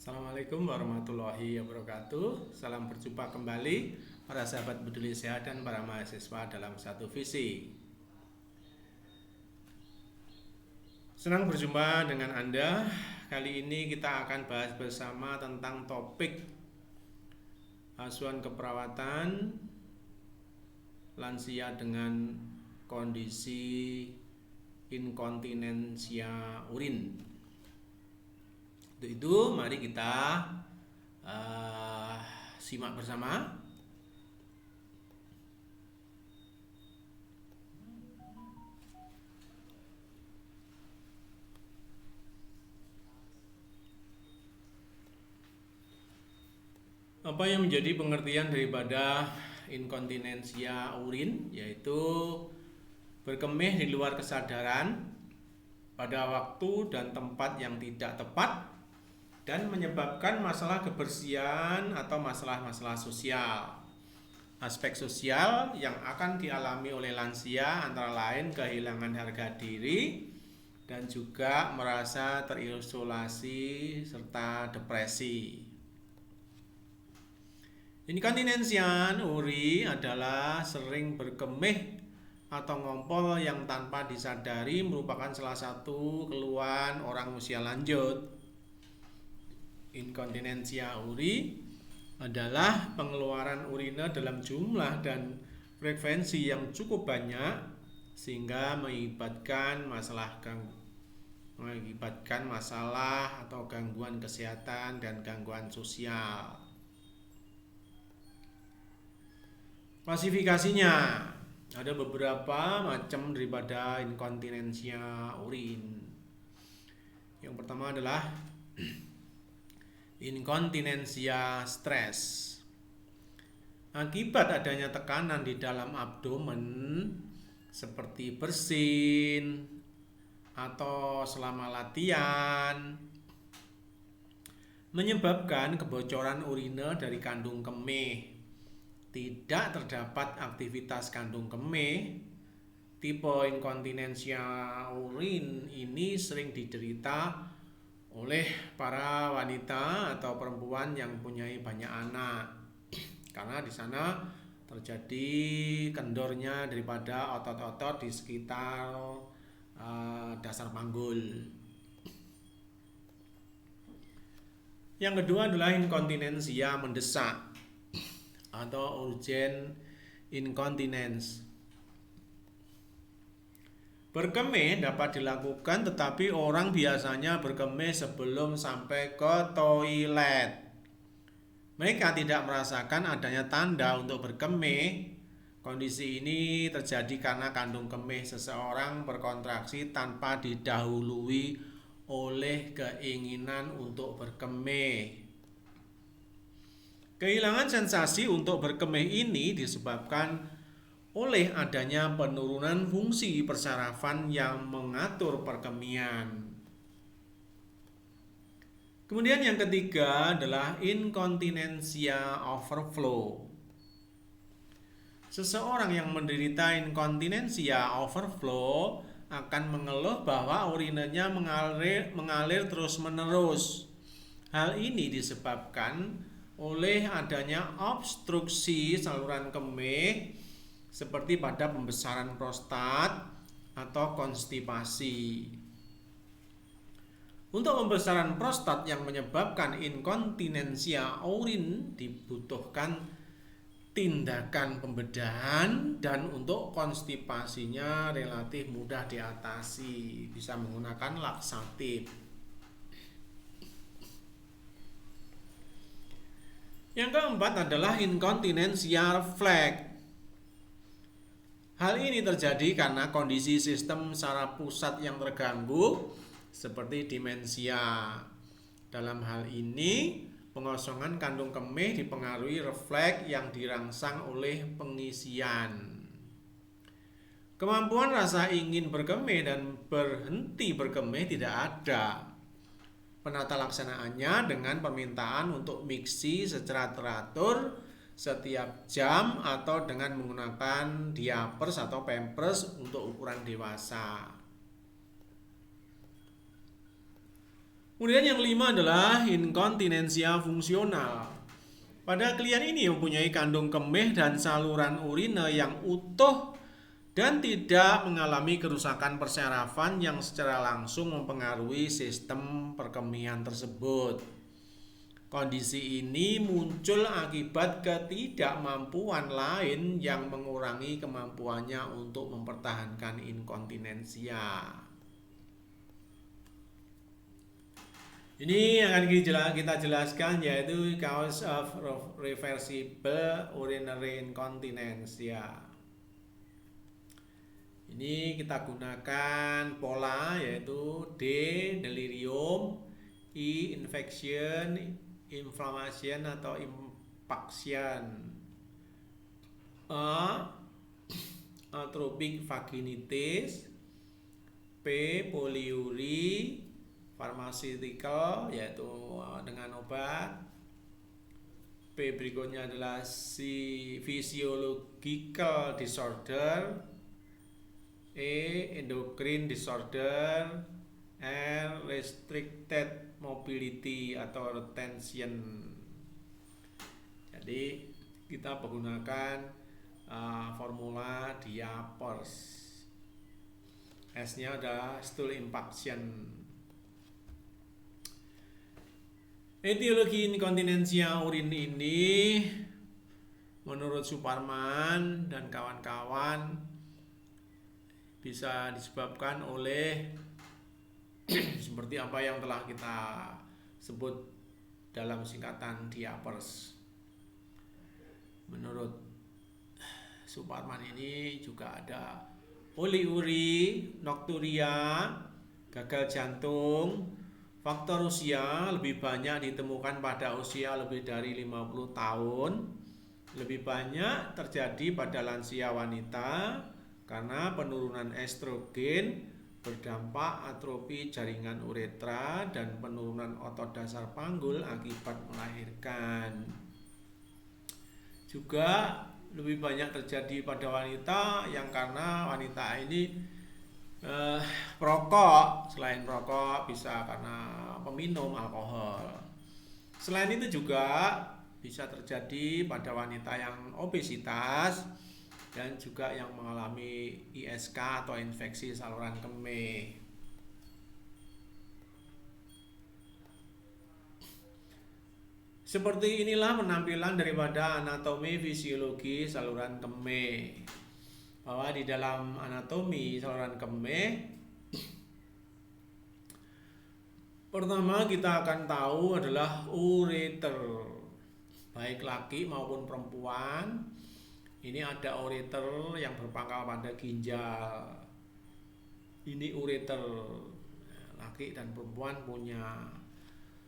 Assalamualaikum warahmatullahi wabarakatuh. Salam berjumpa kembali para sahabat peduli sehat dan para mahasiswa dalam satu visi. Senang berjumpa dengan Anda. Kali ini kita akan bahas bersama tentang topik asuhan keperawatan lansia dengan kondisi inkontinensia urin. Untuk itu mari kita simak bersama. Apa yang menjadi pengertian daripada inkontinensia urin, yaitu berkemih di luar kesadaran pada waktu dan tempat yang tidak tepat dan menyebabkan masalah kebersihan atau masalah-masalah sosial. Aspek sosial yang akan dialami oleh lansia antara lain kehilangan harga diri dan juga merasa terisolasi serta depresi. Inkontinensia uri adalah sering berkemih atau ngompol yang tanpa disadari merupakan salah satu keluhan orang usia lanjut. Inkontinensia uri adalah pengeluaran urine dalam jumlah dan frekuensi yang cukup banyak sehingga mengakibatkan masalah atau gangguan kesehatan dan gangguan sosial. Klasifikasinya ada beberapa macam daripada inkontinensia urin. Yang pertama adalah inkontinensia stres. Akibat adanya tekanan di dalam abdomen seperti bersin atau selama latihan menyebabkan kebocoran urine dari kandung kemih. Tidak terdapat aktivitas kandung kemih. Tipe inkontinensia urin ini sering diderita oleh para wanita atau perempuan yang mempunyai banyak anak, karena di sana terjadi kendornya daripada otot-otot di sekitar dasar panggul. Yang kedua adalah inkontinensia mendesak atau urgent incontinence. Berkemih dapat dilakukan, tetapi orang biasanya berkemih sebelum sampai ke toilet. Mereka tidak merasakan adanya tanda untuk berkemih. Kondisi ini terjadi karena kandung kemih seseorang berkontraksi tanpa didahului oleh keinginan untuk berkemih. Kehilangan sensasi untuk berkemih ini disebabkan oleh adanya penurunan fungsi persarafan yang mengatur perkemihan. Kemudian yang ketiga adalah inkontinensia overflow. Seseorang yang menderita inkontinensia overflow akan mengeluh bahwa urinenya mengalir terus-menerus. Hal ini disebabkan oleh adanya obstruksi saluran kemih seperti pada pembesaran prostat atau konstipasi. Untuk pembesaran prostat yang menyebabkan inkontinensia urin dibutuhkan tindakan pembedahan, dan untuk konstipasinya relatif mudah diatasi, bisa menggunakan laksatif. Yang keempat adalah inkontinensia refleks. Hal ini terjadi karena kondisi sistem saraf pusat yang terganggu seperti demensia. Dalam hal ini, pengosongan kandung kemih dipengaruhi refleks yang dirangsang oleh pengisian. Kemampuan rasa ingin berkemih dan berhenti berkemih tidak ada. Penata laksanaannya dengan permintaan untuk miksi secara teratur setiap jam atau dengan menggunakan diapers atau pampers untuk ukuran dewasa. Kemudian yang kelima adalah inkontinensia fungsional. Pada klien ini mempunyai kandung kemih dan saluran urine yang utuh dan tidak mengalami kerusakan persarafan yang secara langsung mempengaruhi sistem perkemihan tersebut. Kondisi ini muncul akibat ketidakmampuan lain yang mengurangi kemampuannya untuk mempertahankan inkontinensia. Ini akan kita jelaskan, yaitu cause of reversible urinary incontinence ya. Ini kita gunakan pola yaitu D delirium, I infection, inflammation atau impaction, A atropic vaginitis, P poliuri, pharmaceutical yaitu dengan obat, P berikutnya adalah physiological disorder, E endocrine disorder, R restricted mobility atau retention. Jadi kita menggunakan formula Diapers. S-nya adalah stool impaction. Etiologi inkontinensia urin ini menurut Suparman dan kawan-kawan bisa disebabkan oleh seperti apa yang telah kita sebut dalam singkatan Diapers. Menurut Suparman ini juga ada poliuri, nocturia, gagal jantung. Faktor usia lebih banyak ditemukan pada usia lebih dari 50 tahun. Lebih banyak terjadi pada lansia wanita karena penurunan estrogen berdampak atrofi jaringan uretra dan penurunan otot dasar panggul akibat melahirkan. Juga lebih banyak terjadi pada wanita yang karena wanita ini perokok. Selain perokok bisa karena peminum alkohol. Selain itu juga bisa terjadi pada wanita yang obesitas dan juga yang mengalami ISK atau infeksi saluran kemih. Seperti inilah penampilan daripada anatomi fisiologi saluran kemih. Bahwa di dalam anatomi saluran kemih, pertama kita akan tahu adalah ureter, baik laki maupun perempuan. Ini ada ureter yang berpangkal pada ginjal. Ini ureter, laki dan perempuan punya.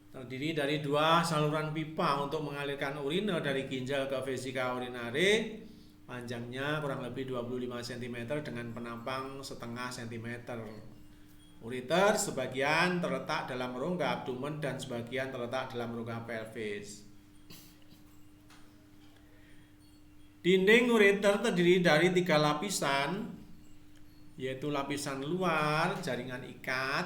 Terdiri dari dua saluran pipa untuk mengalirkan urine dari ginjal ke vesika urinare. Panjangnya kurang lebih 25 cm dengan penampang setengah cm. Ureter sebagian terletak dalam rongga abdomen dan sebagian terletak dalam rongga pelvis. Dinding ureter terdiri dari 3 lapisan, yaitu lapisan luar jaringan ikat,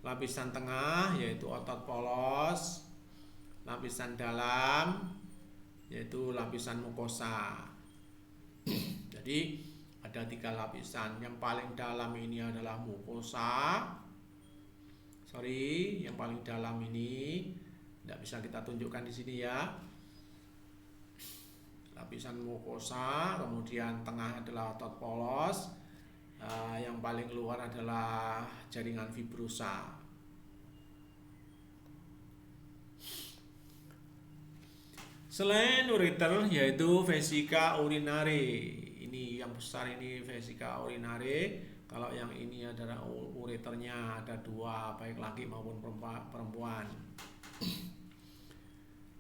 lapisan tengah yaitu otot polos, lapisan dalam yaitu lapisan mukosa. Jadi ada 3 lapisan. Yang paling dalam ini adalah mukosa. Yang paling dalam ini tidak bisa kita tunjukkan di sini ya. Lapisan mukosa, kemudian tengah adalah otot polos, yang paling luar adalah jaringan fibrosa. Selain ureter yaitu vesika urinare. Ini yang besar ini vesika urinare. Kalau yang ini adalah ureternya, ada 2 baik laki maupun perempuan.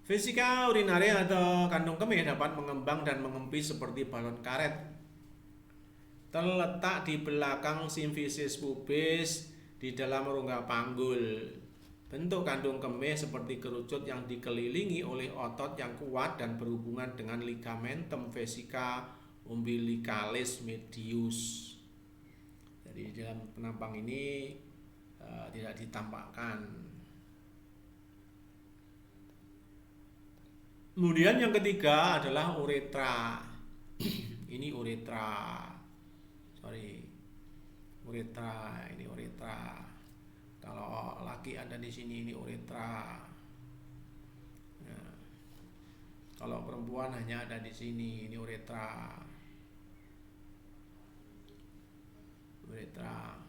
Vesika urinare atau kandung kemih dapat mengembang dan mengempis seperti balon karet. Terletak di belakang simfisis pubis di dalam rongga panggul. Bentuk kandung kemih seperti kerucut yang dikelilingi oleh otot yang kuat dan berhubungan dengan ligamentum vesica umbilicalis medius. Jadi dalam penampang ini tidak ditampakkan. Kemudian yang ketiga adalah uretra. Ini uretra. Uretra, ini uretra. Kalau laki ada di sini, ini uretra. Nah, kalau perempuan hanya ada di sini, ini uretra. Uretra.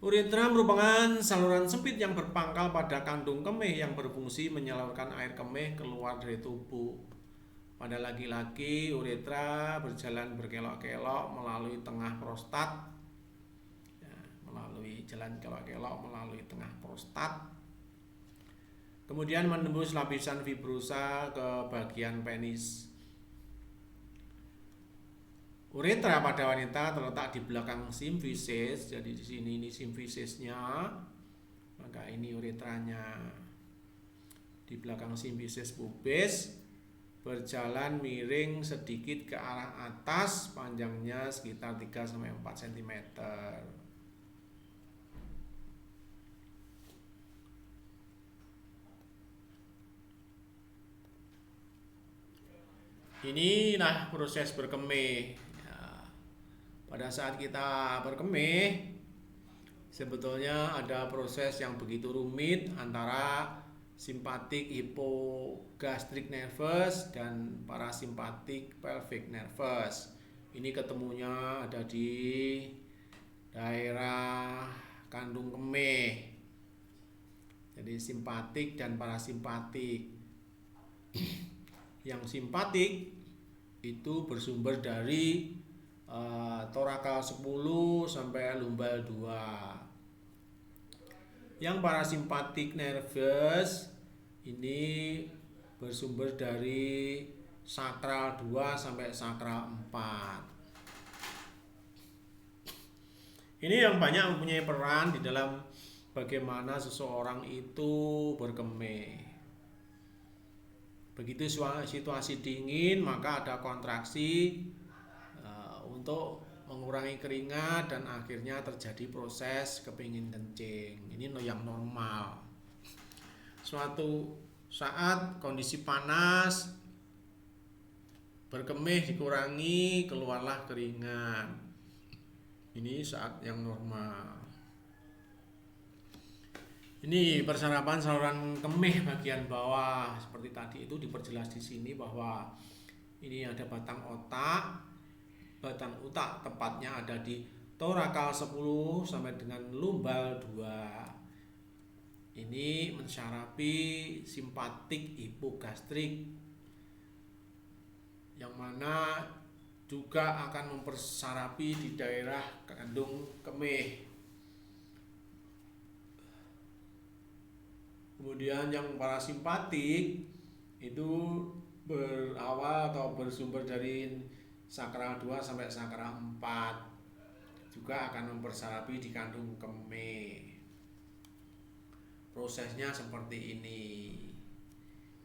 Uretra merupakan saluran sempit yang berpangkal pada kandung kemih yang berfungsi menyalurkan air kemih keluar dari tubuh. Pada laki-laki, uretra berjalan berkelok-kelok melalui tengah prostat, melalui jalan kelok-kelok melalui tengah prostat, kemudian menembus lapisan fibrosa ke bagian penis. Uretra pada wanita terletak di belakang simfisis, jadi di sini ini simfisisnya, maka ini uretranya di belakang simfisis pubis, berjalan miring sedikit ke arah atas, panjangnya sekitar 3-4 cm. Inilah proses berkemih. Pada saat kita berkemih, sebetulnya ada proses yang begitu rumit antara simpatik hipogastric nervous dan parasimpatik pelvic nervous. Ini ketemunya ada di daerah kandung kemih. Jadi simpatik dan parasimpatik. Yang simpatik itu bersumber dari torakal 10 sampai lumbal 2. Yang parasimpatik nervous ini bersumber dari sakral 2 sampai sakral 4. Ini yang banyak mempunyai peran di dalam bagaimana seseorang itu berkemih. Begitu situasi dingin, maka ada kontraksi untuk mengurangi keringat dan akhirnya terjadi proses kepingin kencing. Ini yang normal. Suatu saat kondisi panas, berkemih dikurangi, keluarlah keringat. Ini saat yang normal. Ini persarapan saluran kemih bagian bawah. Seperti tadi itu diperjelas di sini bahwa ini ada batang otak. Batang otak tepatnya ada di torakal 10 sampai dengan lumbal 2. Ini mensyarapi simpatik hipogastrik, yang mana juga akan mempersarapi di daerah kandung kemih. Kemudian yang parasimpatik itu berawal atau bersumber dari sakral 2 sampai sakral 4, juga akan mempersarapi di kandung kemih. Prosesnya seperti ini.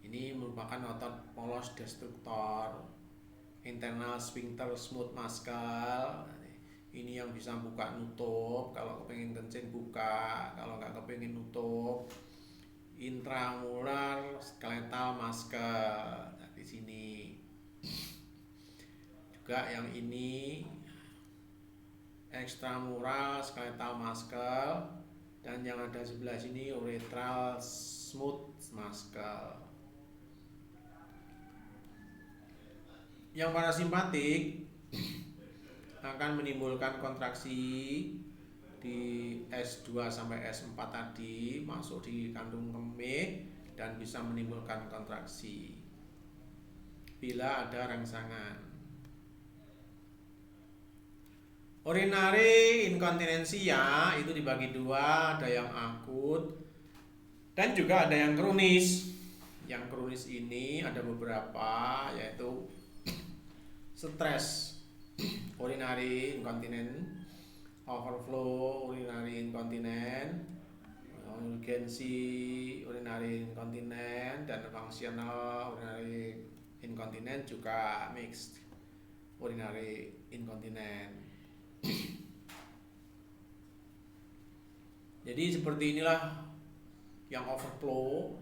Ini merupakan otot polos destruktor, internal sphincter smooth muscle. Ini yang bisa buka nutup, kalau kepingin kencing buka, kalau nggak kepingin nutup. Intramural skeletal muscle. Nah, di sini juga yang ini extramural skeletal muscle, dan yang ada sebelah sini uretral smooth muscle. Yang parasimpatik akan menimbulkan kontraksi di S2 sampai S4 tadi, masuk di kandung kemih dan bisa menimbulkan kontraksi bila ada rangsangan. Urinary inkontinensia itu dibagi dua, ada yang akut dan juga ada yang kronis. Yang kronis ini ada beberapa, yaitu stres, urinary incontinence, overflow urinary incontinence, urgency urinary incontinence, dan functional urinary incontinence, juga mixed urinary incontinence. Jadi seperti inilah yang overflow,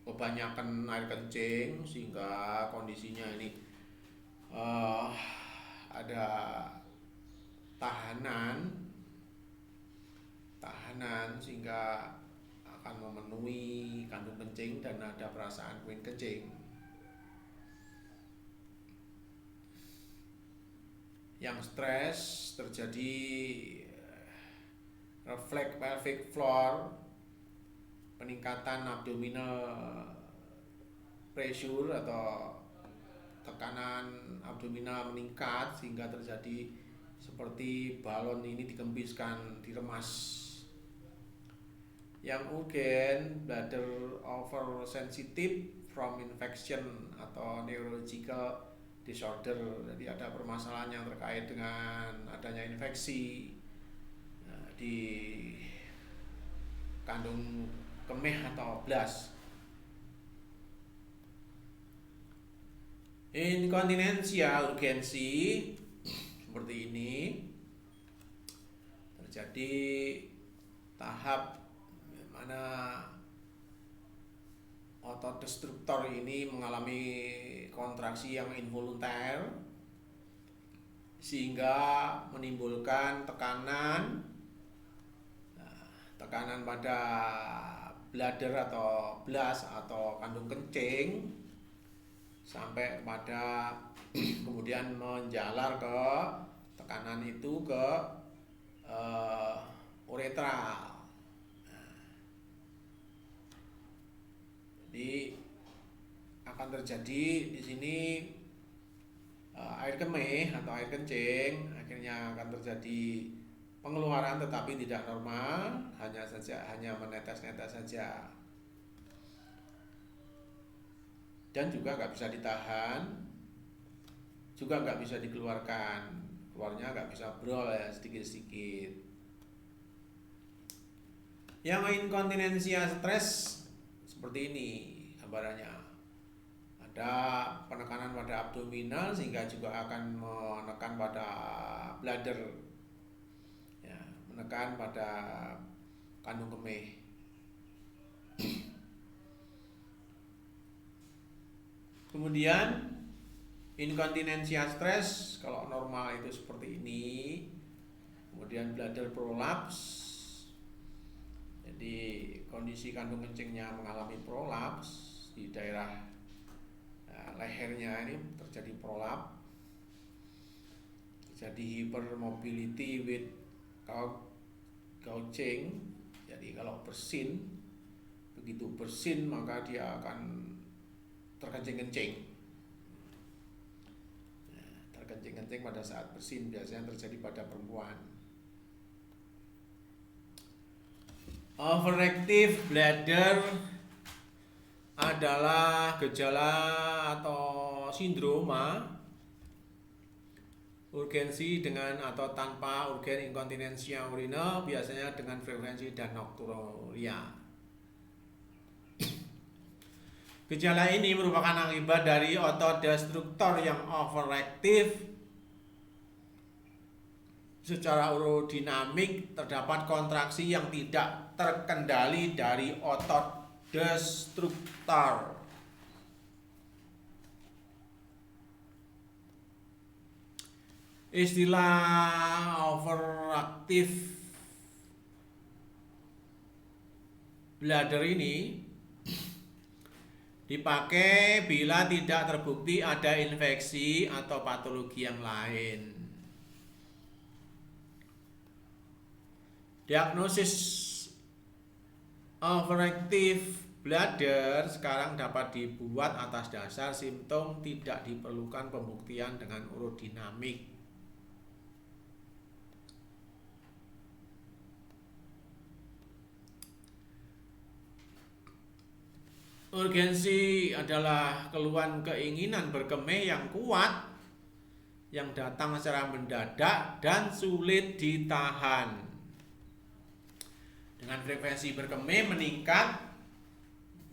kebanyakan air kencing sehingga kondisinya ini eh, ada tahanan sehingga akan memenuhi kandung kencing dan ada perasaan pengen kencing. Yang stres terjadi refleks pelvic floor, peningkatan abdominal pressure atau tekanan abdominal meningkat sehingga terjadi seperti balon ini dikempiskan, diremas. Yang urgen, bladder oversensitive from infection atau neurological disorder. Jadi ada permasalahan yang terkait dengan adanya infeksi di kandung kemih atau blas. Inkontinensia urgensi seperti ini terjadi tahap mana otot destruktor ini mengalami kontraksi yang involunter sehingga menimbulkan tekanan pada bladder atau blas atau kandung kencing sampai pada kemudian menjalar ke tekanan itu ke uretra. Jadi akan terjadi di sini air kemih atau air kencing, akhirnya akan terjadi pengeluaran tetapi tidak normal, hanya menetes-netes saja, dan juga nggak bisa ditahan, juga nggak bisa dikeluarkan, keluarnya nggak bisa brol ya, sedikit-sedikit. Yang inkontinensia stres seperti ini gambarannya, ada penekanan pada abdominal sehingga juga akan menekan pada bladder ya, menekan pada kandung kemih. Kemudian inkontinensia stres kalau normal itu seperti ini, kemudian bladder prolaps. Jadi kondisi kandung kencingnya mengalami prolaps di daerah lehernya ini terjadi prolap, terjadi hypermobility with gouging. Jadi kalau bersin, begitu bersin maka dia akan terkencing-kencing. Terkencing-kencing pada saat bersin biasanya terjadi pada perempuan. Overactive bladder adalah gejala atau sindroma urgensi dengan atau tanpa urgen inkontinensia urinal, biasanya dengan frekuensi dan nokturia. Gejala ini merupakan akibat dari otot destruktor yang overactive. Secara urodinamik terdapat kontraksi yang tidak terkendali dari otot destruktor. Istilah overactive bladder ini dipakai bila tidak terbukti ada infeksi atau patologi yang lain. Diagnosis overactive bladder sekarang dapat dibuat atas dasar simptom, tidak diperlukan pembuktian dengan urodinamik. Urgensi adalah keluhan keinginan berkemih yang kuat, yang datang secara mendadak dan sulit ditahan. Dengan frekuensi berkemih meningkat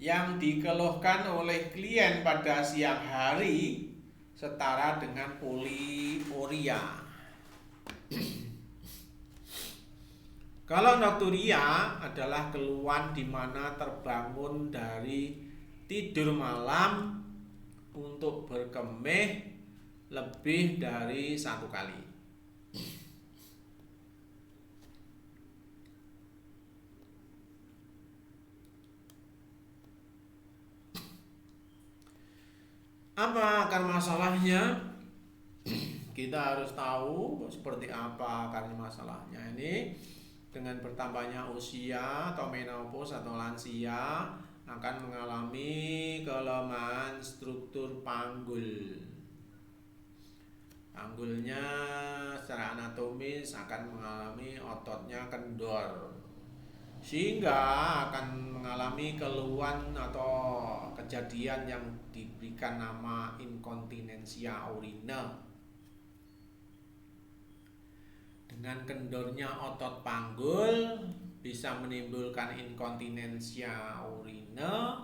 yang dikeluhkan oleh klien pada siang hari setara dengan poliuria. Kalau nocturia adalah keluhan di mana terbangun dari tidur malam untuk berkemih lebih dari satu kali. Apa akar masalahnya? Kita harus tahu seperti apa akar masalahnya ini. Dengan bertambahnya usia atau menopause atau lansia akan mengalami kelemahan struktur panggul. Panggulnya secara anatomis akan mengalami ototnya kendor, sehingga akan mengalami keluhan atau kejadian yang diberikan nama inkontinensia urina. Dengan kendornya otot panggul bisa menimbulkan inkontinensia urina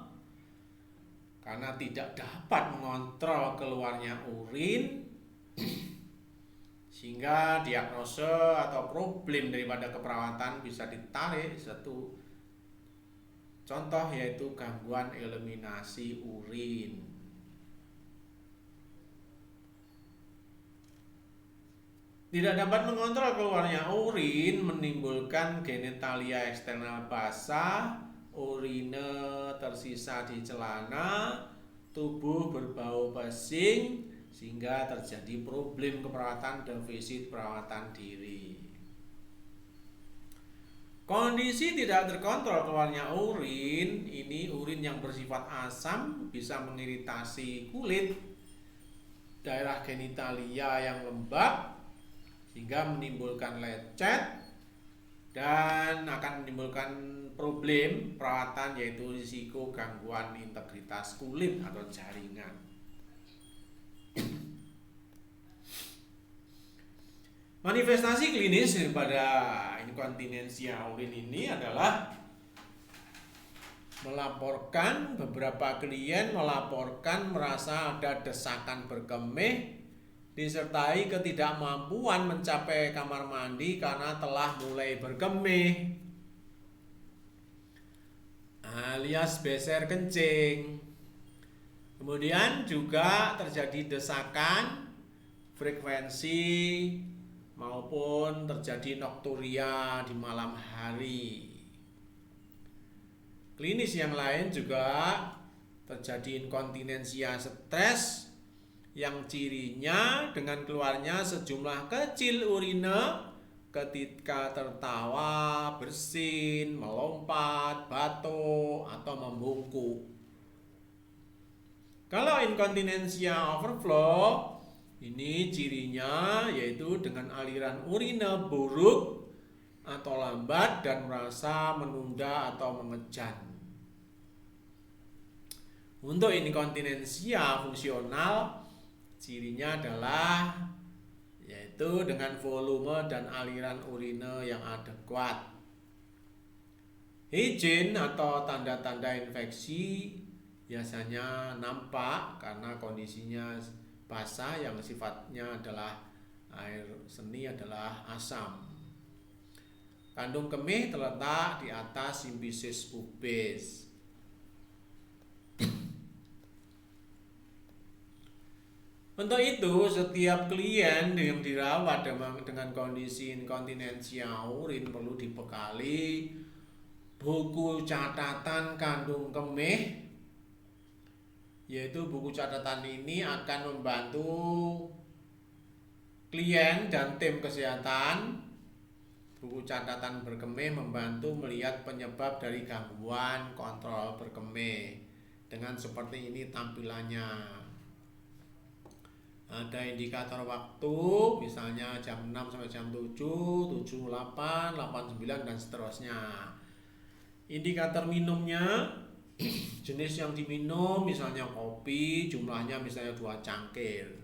karena tidak dapat mengontrol keluarnya urin, sehingga diagnosa atau problem daripada keperawatan bisa ditarik. Satu contoh yaitu gangguan eliminasi urin. Tidak dapat mengontrol keluarnya urin menimbulkan genitalia eksternal basah, urine tersisa di celana, tubuh berbau pesing, sehingga terjadi problem keperawatan defisit perawatan diri. Kondisi tidak terkontrol keluarnya urin, ini urin yang bersifat asam bisa mengiritasi kulit, daerah genitalia yang lembab, sehingga menimbulkan lecet dan akan menimbulkan problem perawatan yaitu risiko gangguan integritas kulit atau jaringan. Manifestasi klinis daripada inkontinensia urin ini adalah beberapa klien melaporkan merasa ada desakan berkemih disertai ketidakmampuan mencapai kamar mandi karena telah mulai berkemih alias beser kencing. Kemudian juga terjadi desakan frekuensi maupun terjadi nocturia di malam hari. Klinis yang lain juga terjadi inkontinensia stres yang cirinya dengan keluarnya sejumlah kecil urine ketika tertawa, bersin, melompat, batuk, atau membungkuk. Kalau inkontinensia overflow, ini cirinya yaitu dengan aliran urine buruk atau lambat dan merasa menunda atau mengejan. Untuk inkontinensia fungsional, cirinya adalah yaitu dengan volume dan aliran urine yang adekuat. Higien atau tanda-tanda infeksi biasanya nampak karena kondisinya basah yang sifatnya adalah air seni adalah asam. Kandung kemih terletak di atas simfisis pubis. Untuk itu, setiap klien yang dirawat dengan kondisi inkontinensia urin perlu dibekali buku catatan kandung kemih, yaitu buku catatan ini akan membantu klien dan tim kesehatan. Buku catatan berkemih membantu melihat penyebab dari gangguan kontrol berkemih. Dengan seperti ini tampilannya. Ada indikator waktu, misalnya jam 6 sampai jam 7, 7, 8, 8, 9 dan seterusnya. Indikator minumnya, jenis yang diminum misalnya kopi, jumlahnya misalnya 2 cangkir.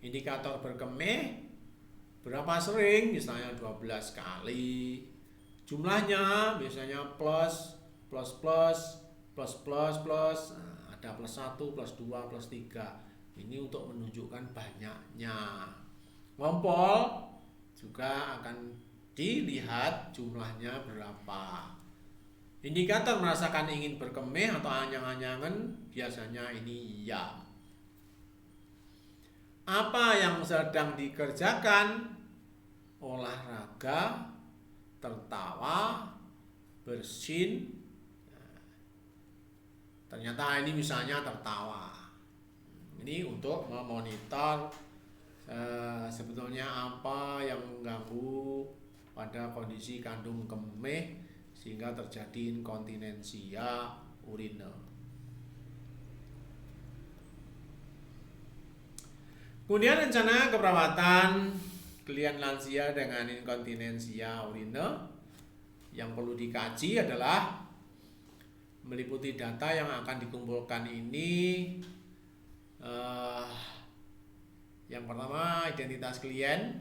Indikator berkemih, berapa sering, misalnya 12 kali. Jumlahnya biasanya plus, ada plus 1, plus 2, plus 3. Ini untuk menunjukkan banyaknya. Ngompol juga akan dilihat jumlahnya berapa. Indikator merasakan ingin berkemih atau anyang-anyangan biasanya ini ya. Apa yang sedang dikerjakan? Olahraga, tertawa, bersin. Nah, ternyata ini misalnya tertawa. Ini untuk memonitor sebetulnya apa yang mengganggu pada kondisi kandung kemih sehingga terjadi inkontinensia urine. Kemudian rencana keperawatan klien lansia dengan inkontinensia urine yang perlu dikaji adalah meliputi data yang akan dikumpulkan ini. Yang pertama, identitas klien,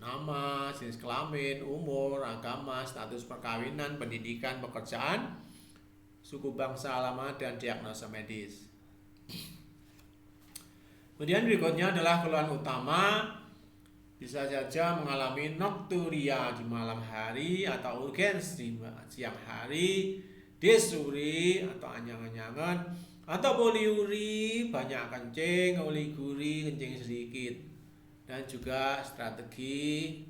nama, jenis kelamin, umur, agama, status perkawinan, pendidikan, pekerjaan, suku bangsa, alamat, dan diagnosa medis. Kemudian berikutnya adalah keluhan utama. Bisa saja mengalami nokturia di malam hari atau urgens di siang hari, dysuria atau anyang-anyangan, atau poliuri, banyak kencing, oliguri, kencing sedikit. Dan juga strategi.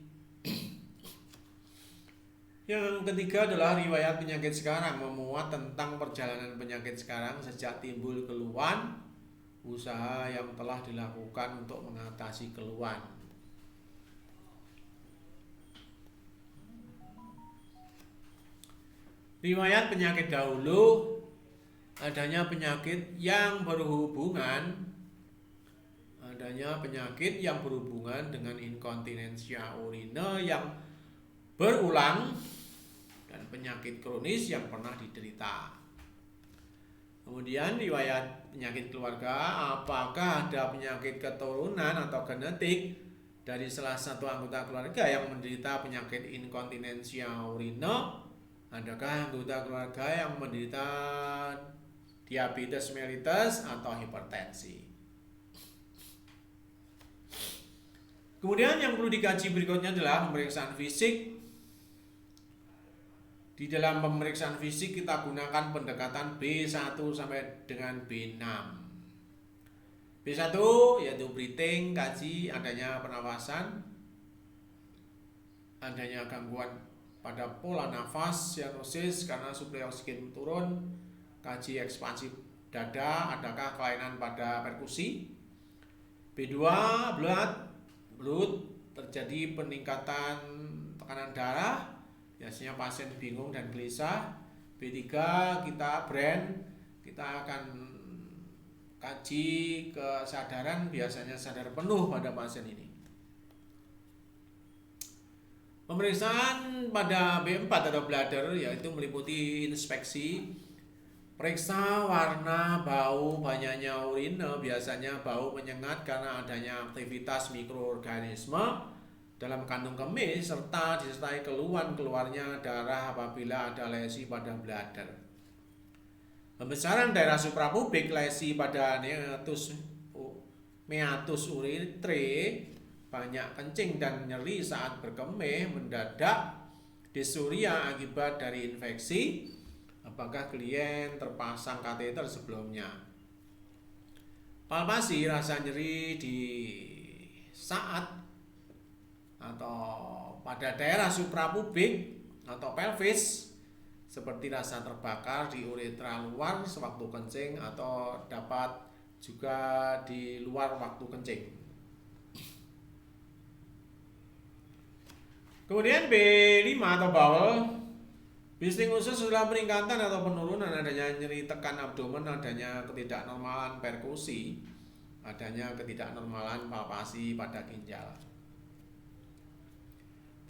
Yang ketiga adalah riwayat penyakit sekarang, memuat tentang perjalanan penyakit sekarang sejak timbul keluhan, usaha yang telah dilakukan untuk mengatasi keluhan. Riwayat penyakit dahulu, adanya penyakit yang berhubungan dengan inkontinensia urine yang berulang dan penyakit kronis yang pernah diderita. Kemudian riwayat penyakit keluarga, apakah ada penyakit keturunan atau genetik dari salah satu anggota keluarga yang menderita penyakit inkontinensia urine? Adakah anggota keluarga yang menderita diabetes mellitus atau hipertensi? Kemudian yang perlu dikaji berikutnya adalah pemeriksaan fisik. Di dalam pemeriksaan fisik kita gunakan pendekatan B1 sampai dengan B6. B1 yaitu breathing, kaji adanya pernafasan, adanya gangguan pada pola nafas, cyanosis karena suplai oksigen turun, kaji ekspansi dada, adakah kelainan pada perkusi. B2 blood, terjadi peningkatan tekanan darah, biasanya pasien bingung dan gelisah. B3 kita akan kaji kesadaran, biasanya sadar penuh pada pasien ini. Pemeriksaan pada B4 atau bladder yaitu meliputi inspeksi, periksa warna, bau, banyaknya urine, biasanya bau menyengat karena adanya aktivitas mikroorganisme dalam kandung kemih serta disertai keluarnya darah apabila ada lesi pada bladder. Pembesaran daerah suprapubik, lesi pada meatus uretre, banyak kencing dan nyeri saat berkemih, mendadak, dysuria akibat dari infeksi. Apakah klien terpasang kateter sebelumnya? Palpasi, rasa nyeri di saat atau pada daerah suprapubik atau pelvis, seperti rasa terbakar di uretra luar sewaktu kencing atau dapat juga di luar waktu kencing. Kemudian B5 atau bowel, bising usus setelah peningkatan atau penurunan, adanya nyeri tekan abdomen, adanya ketidaknormalan perkusi, adanya ketidaknormalan palpasi pada ginjal.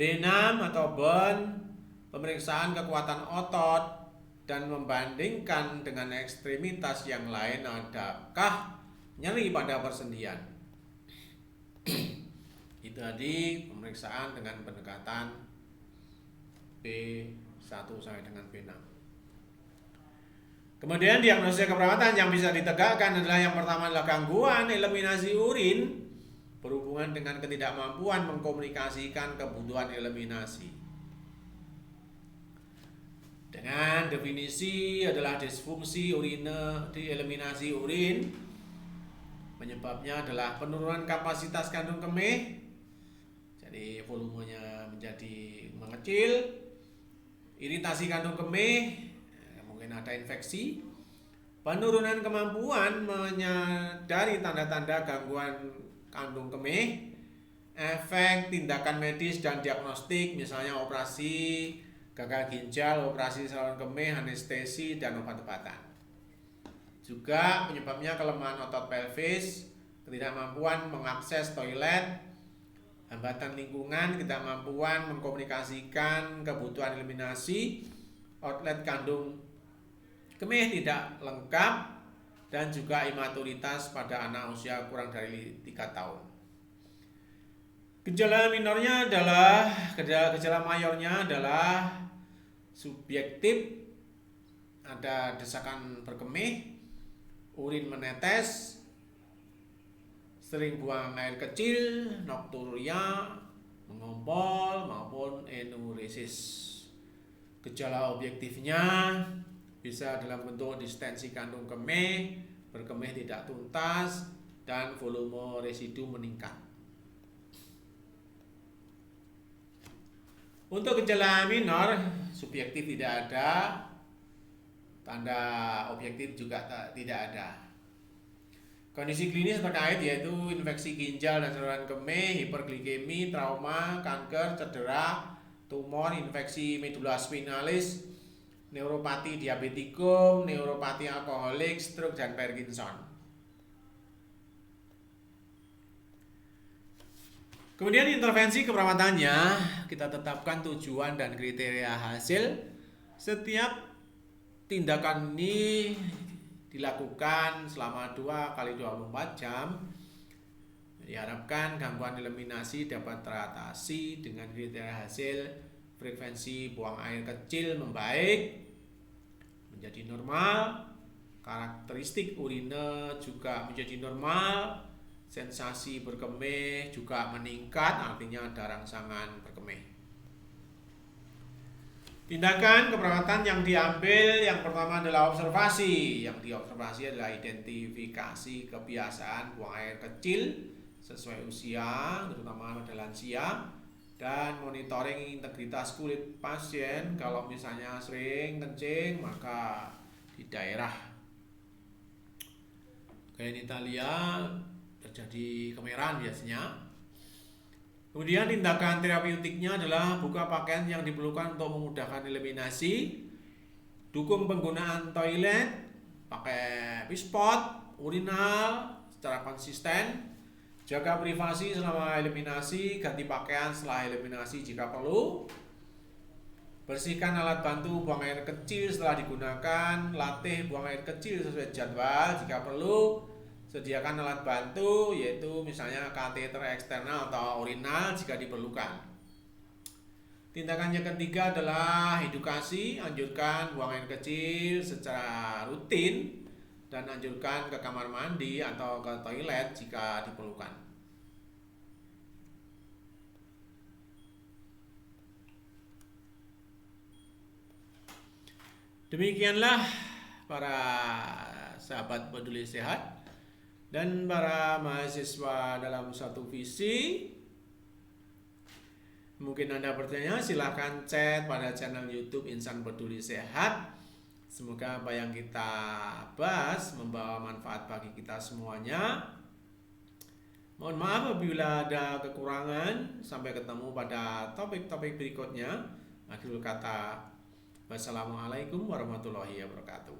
B6 atau bone, pemeriksaan kekuatan otot dan membandingkan dengan ekstremitas yang lain, adakah nyeri pada persendian. Itu tadi pemeriksaan dengan pendekatan B1 sampai dengan B6. Kemudian diagnosis keperawatan yang bisa ditegakkan adalah yang pertama adalah gangguan eliminasi urin berhubungan dengan ketidakmampuan mengkomunikasikan kebutuhan eliminasi. Dengan definisi adalah disfungsi urine di eliminasi urin. Penyebabnya adalah penurunan kapasitas kandung kemih. Jadi volumenya menjadi mengecil, iritasi kandung kemih, mungkin ada infeksi, penurunan kemampuan menyadari tanda-tanda gangguan kandung kemih, efek tindakan medis dan diagnostik, misalnya operasi gagal ginjal, operasi saluran kemih, anestesi, dan obat-obatan. Juga penyebabnya kelemahan otot pelvis, ketidakmampuan mengakses toilet, hambatan lingkungan, ketidakmampuan mengkomunikasikan kebutuhan eliminasi, outlet kandung kemih tidak lengkap, dan juga imaturitas pada anak usia kurang dari 3 tahun. Gejala mayornya adalah subjektif, ada desakan berkemih, urin menetes, sering buang air kecil, nokturia, mengompol maupun enuresis. Gejala objektifnya bisa dalam bentuk distensi kandung kemih, berkemih tidak tuntas, dan volume residu meningkat. Untuk gejala minor, subjektif tidak ada, tanda objektif juga tidak ada. Kondisi klinis terkait yaitu infeksi ginjal dan saluran kemih, hiperglikemi, trauma, kanker, cedera, tumor, infeksi medula spinalis, neuropati diabetikum, neuropati alkoholik, stroke, dan Parkinson. Kemudian intervensi keperawatannya, kita tetapkan tujuan dan kriteria hasil. Setiap tindakan ini dilakukan selama 2x24 jam. Diharapkan gangguan eliminasi dapat teratasi dengan kriteria hasil. Frekuensi buang air kecil membaik, menjadi normal. Karakteristik urine juga menjadi normal. Sensasi berkemih juga meningkat, artinya ada rangsangan berkemih. Tindakan keperawatan yang diambil, yang pertama adalah observasi. Yang diobservasi adalah identifikasi kebiasaan buang air kecil sesuai usia, terutama pada lansia, dan monitoring integritas kulit pasien. Kalau misalnya sering kencing, maka di daerah genitalia terjadi kemerahan biasanya. Kemudian tindakan terapeutiknya adalah buka pakaian yang diperlukan untuk memudahkan eliminasi, dukung penggunaan toilet, pakai pispot, urinal secara konsisten, jaga privasi selama eliminasi, ganti pakaian setelah eliminasi jika perlu, bersihkan alat bantu buang air kecil setelah digunakan, latih buang air kecil sesuai jadwal jika perlu, sediakan alat bantu yaitu misalnya kateter eksternal atau urinal jika diperlukan. Tindakan yang ketiga adalah edukasi, anjurkan buang air kecil secara rutin dan anjurkan ke kamar mandi atau ke toilet jika diperlukan. Demikianlah para sahabat peduli sehat dan para mahasiswa dalam satu visi. Mungkin Anda bertanya, silahkan chat pada channel YouTube Insan Peduli Sehat. Semoga apa yang kita bahas membawa manfaat bagi kita semuanya. Mohon maaf apabila ada kekurangan. Sampai ketemu pada topik-topik berikutnya. Akhirul kata, wassalamualaikum warahmatullahi wabarakatuh.